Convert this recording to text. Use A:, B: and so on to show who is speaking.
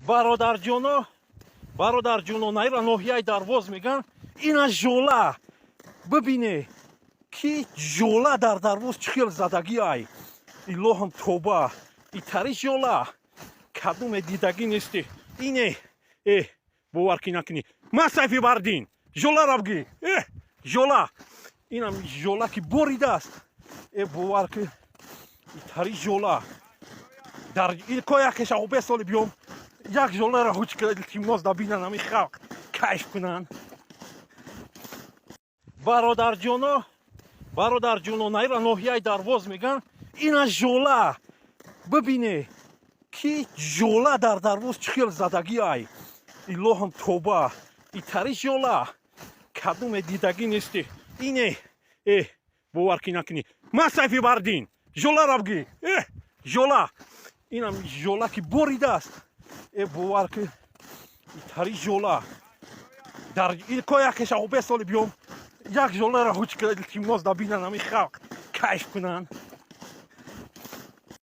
A: برادر جونو نایرا نوحیه درواز میگن اینا ژولا ببینه کی ژولا در درواز چخیل زدگی ای الهام توبه ای تری ژولا کدوم دیدگی نیستی اینه باور کی نکنی ما سایفی بردین ژولا را بگی ژولا اینم ژولا که بریده است باور کی ای تری ژولا در این کویکش او 2 سال بیام یک ژولا را هوچ کرد تیماز دا بینن همی خلق کیف کنن برادر جونو نایرا نوحیه درواز میگن اینا ژولا ببینه کی ژولا در درواز چخیل زدگی ای الهام توبه ای تری ژولا کدوم دیدگی نیستی اینه باور کی نکنی ما سایفی بردین ژولا را بگی ژولا اینم ژولا که بریده است باور کی ای تری ژولا در این کویکش او 2 سال بیام یک ژولا را هوچ کرد تیماز دا بینن همی خلق کیف کنن